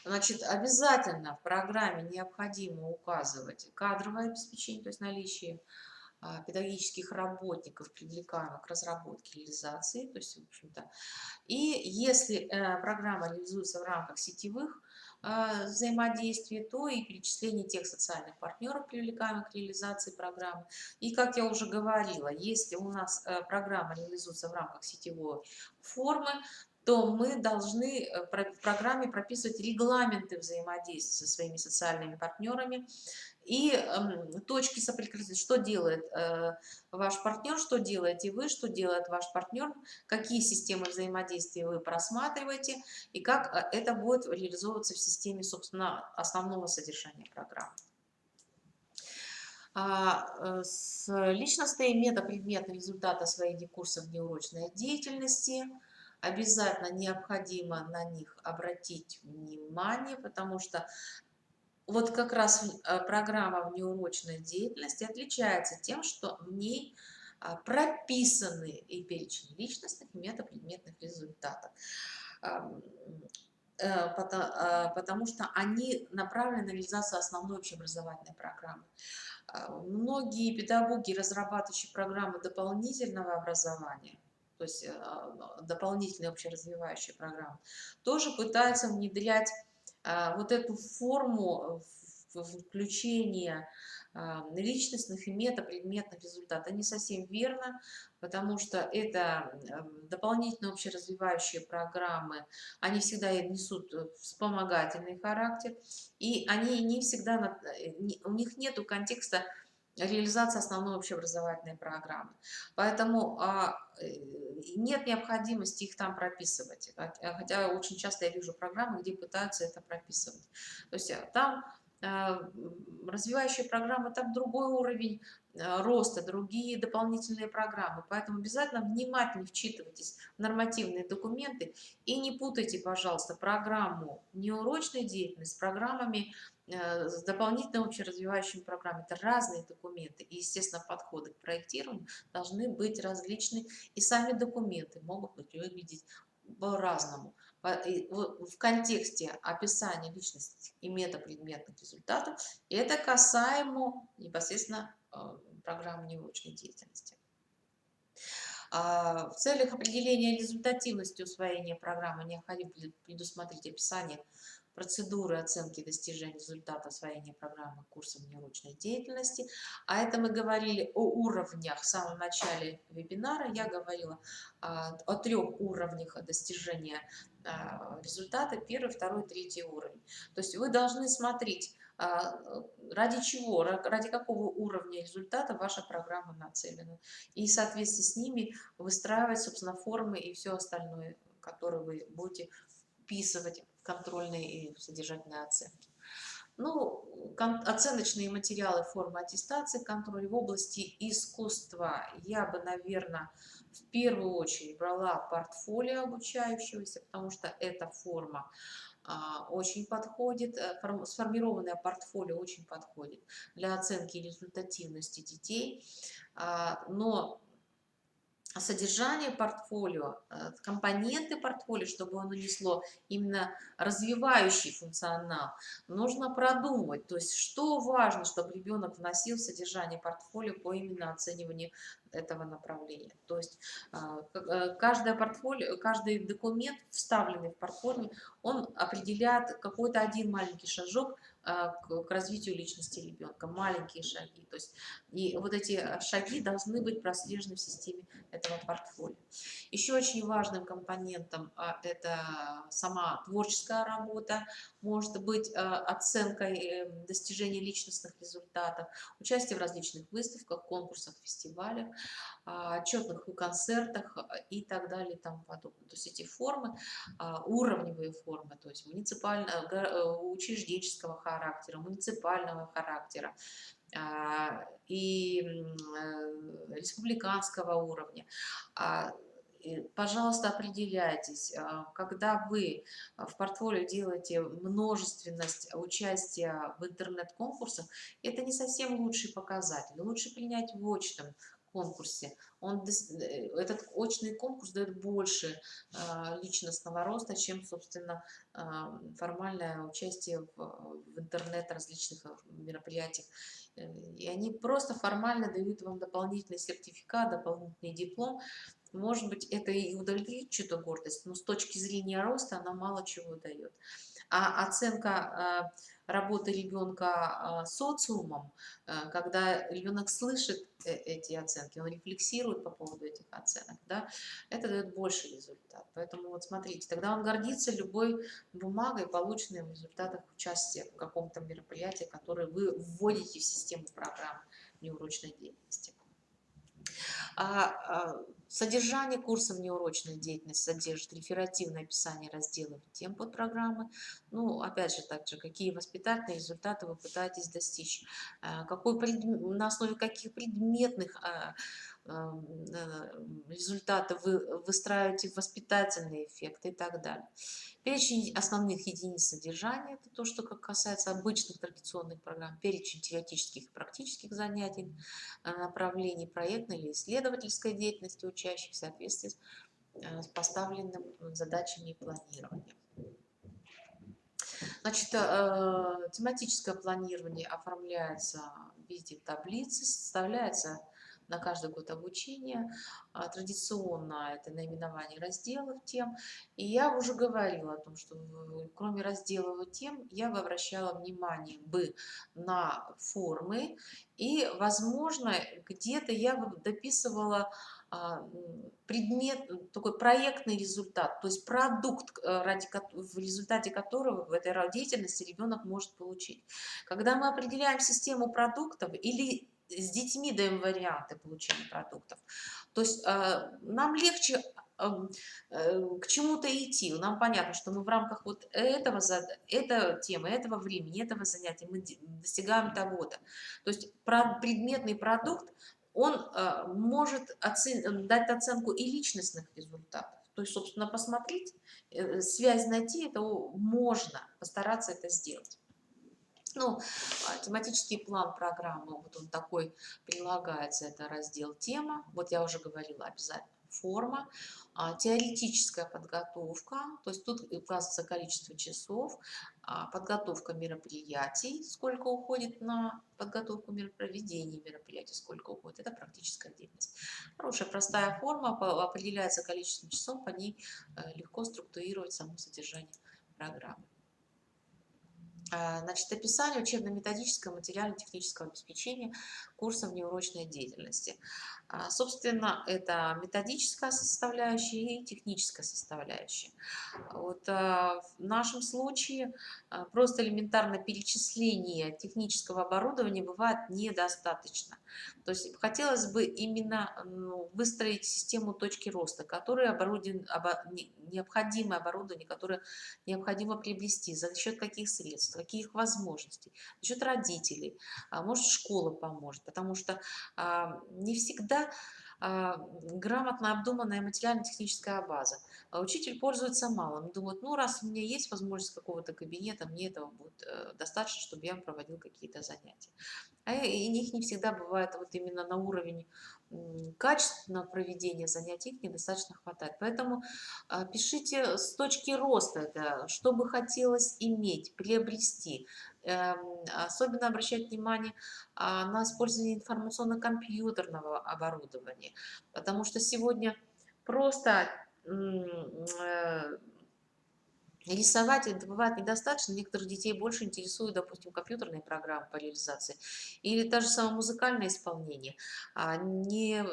Значит, обязательно в программе необходимо указывать кадровое обеспечение, то есть наличие педагогических работников, привлекаемых к разработке реализации, то есть, в общем-то, и если программа реализуется в рамках сетевых взаимодействий, то и перечисление тех социальных партнеров, привлекаемых к реализации программы. И, как я уже говорила, если у нас программа реализуется в рамках сетевой формы, то мы должны в программе прописывать регламенты взаимодействия со своими социальными партнерами и точки соприкосновения, что делает ваш партнер, что делаете вы, что делает ваш партнер, какие системы взаимодействия вы просматриваете и как это будет реализовываться в системе, собственно, основного содержания программы. Личностные и метапредметные результаты освоения курсов внеурочной деятельности. Обязательно необходимо на них обратить внимание, потому что вот как раз программа внеурочной деятельности отличается тем, что в ней прописаны и перечень личностных и метапредметных результатов. Потому что они направлены на реализацию основной общеобразовательной программы. Многие педагоги, разрабатывающие программы дополнительного образования, то есть дополнительные общеразвивающие программы, тоже пытаются внедрять вот эту форму включения личностных и метапредметных результатов. Это не совсем верно, потому что это дополнительные общеразвивающие программы, они всегда несут вспомогательный характер, и они не всегда, у них нет контекста реализации основной общеобразовательной программы. Поэтому нет необходимости их там прописывать. Хотя очень часто я вижу программы, где пытаются это прописывать. То есть там развивающие программы, там другой уровень роста, другие дополнительные программы. Поэтому обязательно внимательно вчитывайтесь в нормативные документы и не путайте, пожалуйста, программу неурочной деятельности с программами с дополнительной общеразвивающими программами. Это разные документы. И, естественно, подходы к проектированию должны быть различны. И сами документы могут выглядеть по-разному. В контексте описания личностных и метапредметных результатов это касаемо непосредственно программы неурочной деятельности. В целях определения результативности усвоения программы необходимо предусмотреть описание процедуры оценки достижения результата освоения программы курсов неурочной деятельности. А это мы говорили о уровнях в самом начале вебинара. Я говорила о 3 уровнях достижения результата: 1, 2, 3 уровень. То есть вы должны смотреть, ради чего, ради какого уровня результата ваша программа нацелена. И в соответствии с ними выстраивать, собственно, формы и все остальное, которые вы будете вписывать в контрольные и содержательные оценки. Ну, оценочные материалы, формы аттестации, контроль в области искусства. Я бы, наверное, в первую очередь брала портфолио обучающегося, потому что эта форма очень подходит, сформированное портфолио очень подходит для оценки результативности детей, но содержание портфолио, компоненты портфолио, чтобы оно несло именно развивающий функционал, нужно продумать. То есть что важно, чтобы ребенок вносил в содержание портфолио по именно оцениванию этого направления. То есть каждое портфолио, каждый документ, вставленный в портфолио, он определяет какой-то один маленький шажок к развитию личности ребенка, маленькие шаги. То есть и вот эти шаги должны быть прослежены в системе этого портфолио. Еще очень важным компонентом это сама творческая работа, может быть оценкой достижения личностных результатов, участие в различных выставках, конкурсах, фестивалях, отчетных концертах и так далее и тому подобное. То есть эти формы, уровневые формы, то есть учрежденческого характера, муниципального характера, и республиканского уровня. Пожалуйста, определяйтесь, когда вы в портфолио делаете множественность участия в интернет-конкурсах, это не совсем лучший показатель. Лучше принять в очном конкурсе. Этот очный конкурс дает больше личностного роста, чем, собственно, формальное участие в интернет различных мероприятиях. И они просто формально дают вам дополнительный сертификат, дополнительный диплом. Может быть, это и удовлетворит чью-то гордость, но с точки зрения роста она мало чего дает. А оценка работы ребенка социумом, когда ребенок слышит эти оценки, он рефлексирует по поводу этих оценок, да, это дает больший результат. Поэтому вот смотрите, тогда он гордится любой бумагой, полученной в результатах участия в каком-то мероприятии, которое вы вводите в систему программы неурочной деятельности. Содержание курса внеурочной деятельности содержит реферативное описание разделов и тем подпрограммы. Ну, опять же, также, какие воспитательные результаты вы пытаетесь достичь, на основе каких предметных результатов вы выстраиваете воспитательные эффекты и так далее. Перечень основных единиц содержания, это то, что касается обычных традиционных программ, перечень теоретических и практических занятий, направлений проектной или исследовательской деятельности учащихся в соответствии с поставленным задачами и планированием. Значит, тематическое планирование оформляется в виде таблицы, составляется на каждый год обучения. Традиционно это наименование разделов тем. И я уже говорила о том, что кроме разделов и тем, я бы обращала внимание на формы. И, возможно, где-то я бы дописывала предмет, такой проектный результат, то есть продукт, в результате которого в этой деятельности ребенок может получить. Когда мы определяем систему продуктов или с детьми даем варианты получения продуктов, то есть нам легче к чему-то идти. Нам понятно, что мы в рамках вот этой темы, этого времени, этого занятия мы достигаем того-то. То есть предметный продукт, он может дать оценку и личностных результатов. То есть, собственно, посмотреть, связь найти, это можно, постараться это сделать. Ну, тематический план программы, вот он такой прилагается, это раздел тема, вот я уже говорила, обязательно форма, теоретическая подготовка, то есть тут указывается количество часов, подготовка мероприятий, сколько уходит на подготовку проведения мероприятий, сколько уходит, это практическая деятельность. Хорошая простая форма, определяется количество часов, по ней легко структурировать само содержание программы. Значит, описание учебно-методического, материально-технического обеспечения курса внеурочной деятельности. Собственно, это методическая составляющая и техническая составляющая. Вот, в нашем случае просто элементарное перечисление технического оборудования бывает недостаточно. То есть хотелось бы именно выстроить систему точки роста, необходимое оборудование, которое необходимо приобрести, за счет каких средств, каких возможностей, за счет родителей, может, школа поможет, потому что не всегда грамотно обдуманная материально-техническая база. Учитель пользуется малым, думает, ну, раз у меня есть возможность какого-то кабинета, мне этого будет достаточно, чтобы я проводил какие-то занятия. И них не всегда бывает вот именно на уровень качественного проведения занятий, их недостаточно хватает. Поэтому пишите с точки роста, это, что бы хотелось иметь, приобрести. Особенно обращать внимание на использование информационно-компьютерного оборудования, потому что сегодня просто рисовать это бывает недостаточно, некоторых детей больше интересуют, допустим, компьютерные программы по реализации или даже само музыкальное исполнение. Не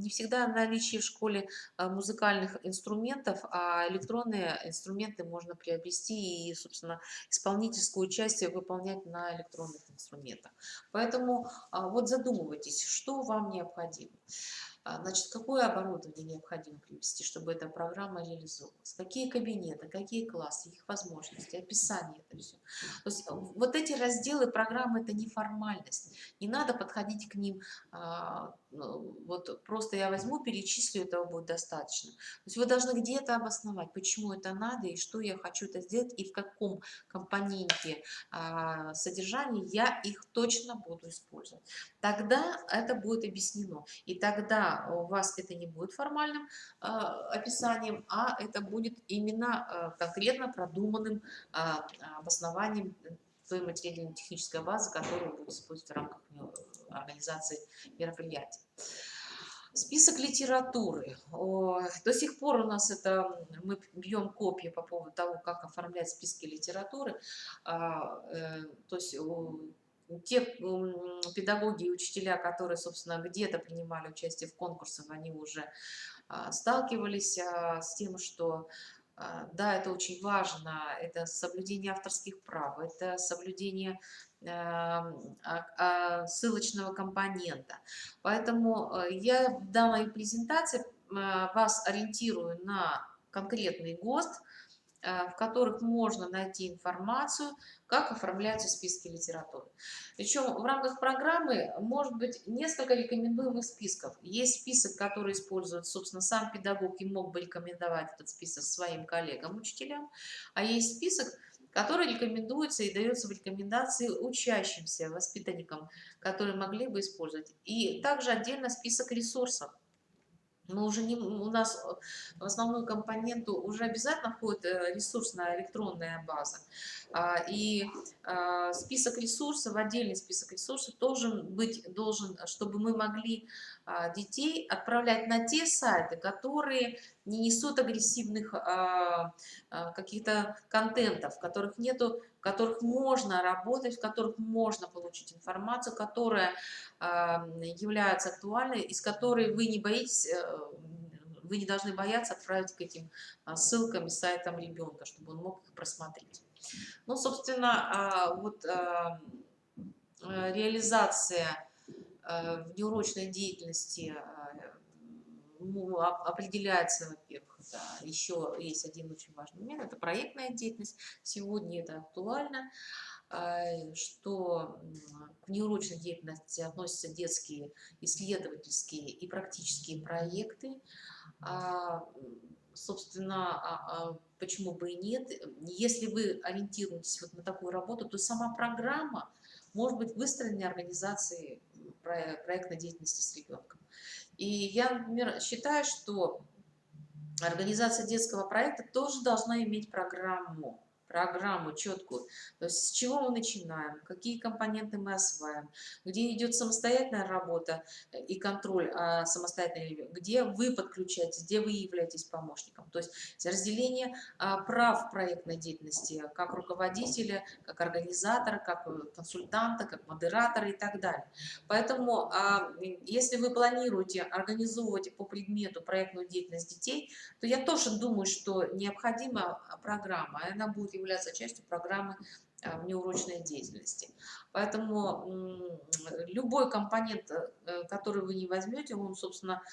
всегда наличие в школе музыкальных инструментов, а электронные инструменты можно приобрести и, собственно, исполнительскую часть выполнять на электронных инструментах. Поэтому вот задумывайтесь, что вам необходимо. Значит, какое оборудование необходимо приобрести, чтобы эта программа реализовывалась? Какие кабинеты, какие классы, их возможности, описание, это все. То есть вот эти разделы программы – это не формальность. Не надо подходить к ним, вот просто я возьму, перечислю, этого будет достаточно. То есть вы должны где-то обосновать, почему это надо и что я хочу это сделать, и в каком компоненте содержания я их точно буду использовать. Тогда это будет объяснено. И тогда у вас это не будет формальным описанием, а это будет именно конкретно продуманным обоснованием той материально-технической базы, которую будет использовать в рамках организации мероприятий. Список литературы. До сих пор у нас это, мы бьем копья по поводу того, как оформлять списки литературы. То есть те педагоги и учителя, которые, собственно, где-то принимали участие в конкурсах, они уже сталкивались с тем, что Да, это очень важно, это соблюдение авторских прав, это соблюдение ссылочного компонента. Поэтому я в данной презентации вас ориентирую на конкретный ГОСТ, в которых можно найти информацию, как оформляются списки литературы. Причем в рамках программы может быть несколько рекомендуемых списков. Есть список, который использует, собственно, сам педагог и мог бы рекомендовать этот список своим коллегам, учителям, а есть список, который рекомендуется и дается в рекомендации учащимся, воспитанникам, которые могли бы использовать. И также отдельно список ресурсов. Мы уже не, у нас в основную компоненту уже обязательно входит ресурсная электронная база. Список ресурсов, отдельный список ресурсов должен, чтобы мы могли детей отправлять на те сайты, которые не несут агрессивных каких-то контентов, в которых можно работать, в которых можно получить информацию, которая является актуальной, из которой вы не боитесь, вы не должны бояться отправить к этим ссылкам и сайтам ребенка, чтобы он мог их просмотреть. Ну, собственно, реализация внеурочной деятельности определяется, во-первых, да, еще есть один очень важный момент, это проектная деятельность. Сегодня это актуально, что к внеурочной деятельности относятся детские исследовательские и практические проекты. Собственно, почему бы и нет? Если вы ориентируетесь вот на такую работу, то сама программа может быть выстроена организацией проектной деятельности с ребенком. И я, например, считаю, что организация детского проекта тоже должна иметь программу четкую. То есть с чего мы начинаем, какие компоненты мы осваиваем, где идет самостоятельная работа и контроль самостоятельный, где вы подключаетесь, где вы являетесь помощником. То есть разделение прав проектной деятельности как руководителя, как организатора, как консультанта, как модератора и так далее. Поэтому если вы планируете организовывать по предмету проектную деятельность детей, то я тоже думаю, что необходима программа, и она будет являться частью программы внеурочной деятельности. Поэтому любой компонент, который вы не возьмете, он, собственно,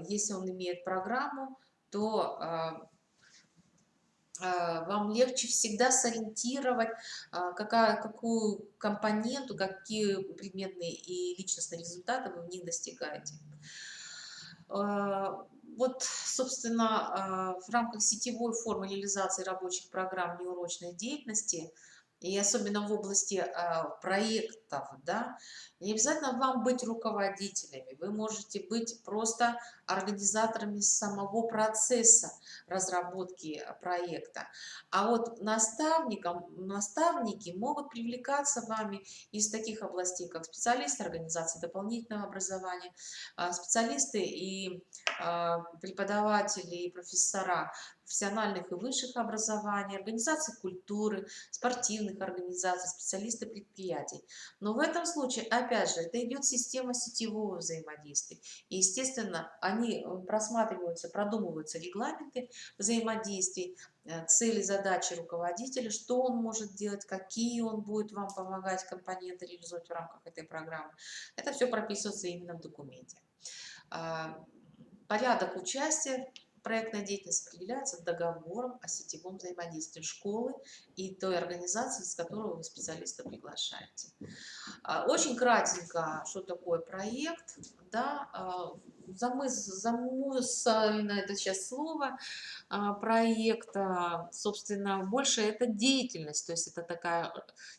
если он имеет программу, то вам легче всегда сориентировать, какую компоненту, какие предметные и личностные результаты вы в них достигаете. Вот, собственно, в рамках сетевой формы реализации рабочих программ неурочной деятельности, и особенно в области проектов, да, не обязательно вам быть руководителями, вы можете быть просто организаторами самого процесса разработки проекта. А вот наставники могут привлекаться вами из таких областей, как специалисты организации дополнительного образования, специалисты и преподаватели и профессора профессиональных и высших образований, организаций культуры, спортивных организаций, специалисты предприятий. Но в этом случае, опять же, это идет система сетевого взаимодействия. И, естественно, они просматриваются, продумываются регламенты взаимодействий, цели, задачи руководителя, что он может делать, какие он будет вам помогать компоненты реализовать в рамках этой программы. Это все прописывается именно в документе. Порядок участия в проектной деятельности определяется договором о сетевом взаимодействии школы и той организации, с которой вы специалиста приглашаете. Очень кратенько, что такое проект, да, замыслено это сейчас слово проекта, собственно, больше это деятельность, то есть это такая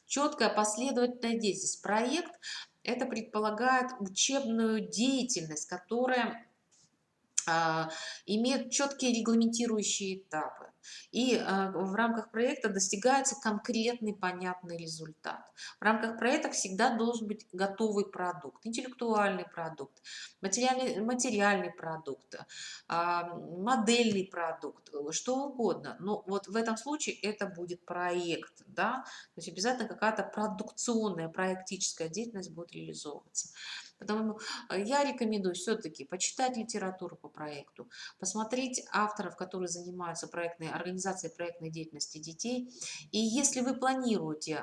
четкая последовательная деятельность. Проект это предполагает учебную деятельность, которая имеют четкие регламентирующие этапы. И в рамках проекта достигается конкретный понятный результат. В рамках проекта всегда должен быть готовый продукт, интеллектуальный продукт, материальный продукт, модельный продукт, что угодно. Но вот в этом случае это будет проект. Да? То есть обязательно какая-то продукционная, проектическая деятельность будет реализовываться. Потому я рекомендую все-таки почитать литературу по проекту, посмотреть авторов, которые занимаются организацией проектной деятельности детей. И если вы планируете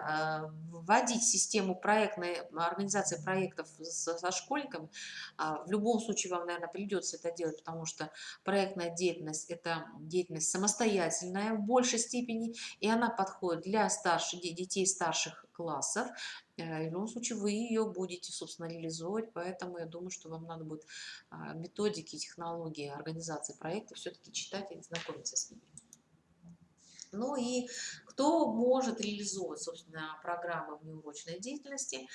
вводить систему организации проектов со школьниками, в любом случае вам, наверное, придется это делать, потому что проектная деятельность – это деятельность самостоятельная в большей степени, и она подходит для детей старших классов. В любом случае вы ее будете, собственно, реализовывать, поэтому я думаю, что вам надо будет методики, технологии организации проекта все-таки читать и знакомиться с ними. Ну и кто может реализовывать, собственно, программы внеурочной деятельности?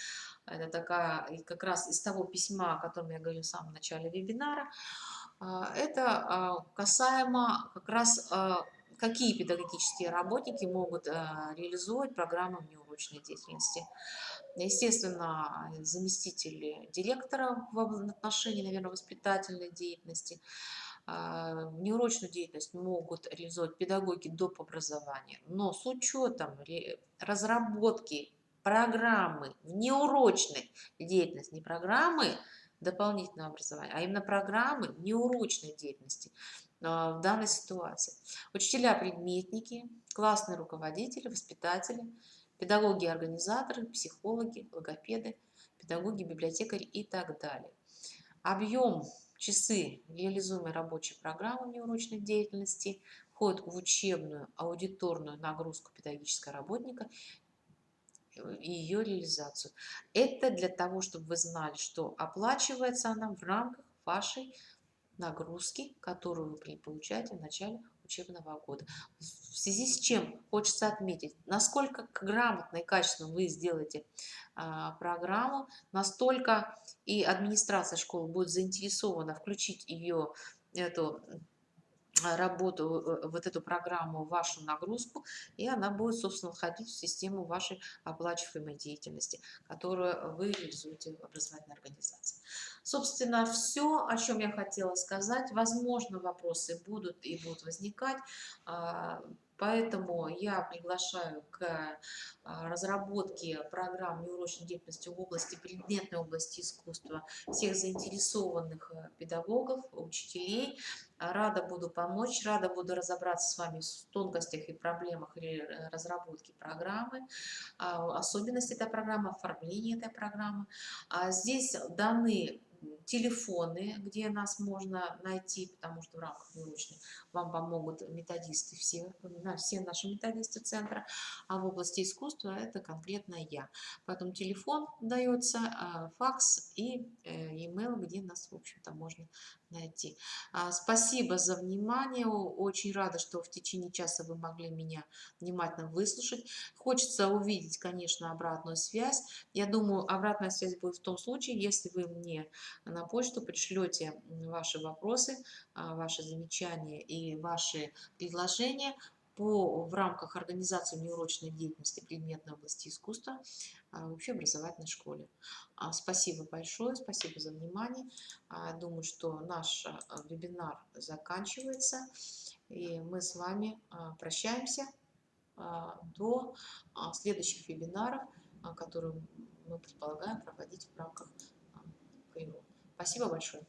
Это такая, как раз из того письма, о котором я говорю в самом начале вебинара, это касаемо как раз какие педагогические работники могут реализовывать программы внеурочной деятельности. Естественно, заместитель директора в отношении, наверное, воспитательной деятельности. Внеурочную деятельность могут реализовать педагоги доп. Образования, но с учетом разработки программы внеурочной деятельности, не программы дополнительного образования, а именно программы внеурочной деятельности в данной ситуации. Учителя-предметники, классные руководители, воспитатели, педагоги-организаторы, психологи, логопеды, педагоги-библиотекари и так далее. Объем часы реализуемой рабочей программы внеурочной деятельности входит в учебную аудиторную нагрузку педагогического работника и ее реализацию. Это для того, чтобы вы знали, что оплачивается она в рамках вашей нагрузки, которую вы получаете в начале учебного года. В связи с чем хочется отметить, насколько грамотно и качественно вы сделаете программу, настолько и администрация школы будет заинтересована включить ее, эту работу, вот эту программу, вашу нагрузку, и она будет, собственно, входить в систему вашей оплачиваемой деятельности, которую вы реализуете в образовательной организации. Собственно, все, о чем я хотела сказать. Возможно, вопросы будут и будут возникать, поэтому я приглашаю к разработке программ внеурочной деятельности в области предметной области искусства всех заинтересованных педагогов, учителей. Рада буду помочь, рада буду разобраться с вами в тонкостях и проблемах разработки программы, особенности этой программы, оформления этой программы. Здесь даны телефоны, где нас можно найти, потому что в рамках внеурочной вам помогут методисты, все наши методисты центра, а в области искусства это конкретно я. Поэтому телефон дается, факс и e-mail, где нас, в общем-то, можно найти. Спасибо за внимание. Очень рада, что в течение часа вы могли меня внимательно выслушать. Хочется увидеть, конечно, обратную связь. Я думаю, обратная связь будет в том случае, если вы мне на почту пришлете ваши вопросы, ваши замечания и ваши предложения в рамках организации внеурочной деятельности предметной области искусства в общеобразовательной школе. Спасибо большое, спасибо за внимание. Думаю, что наш вебинар заканчивается, и мы с вами прощаемся до следующих вебинаров, которые мы предполагаем проводить в рамках КАИРО. Спасибо большое.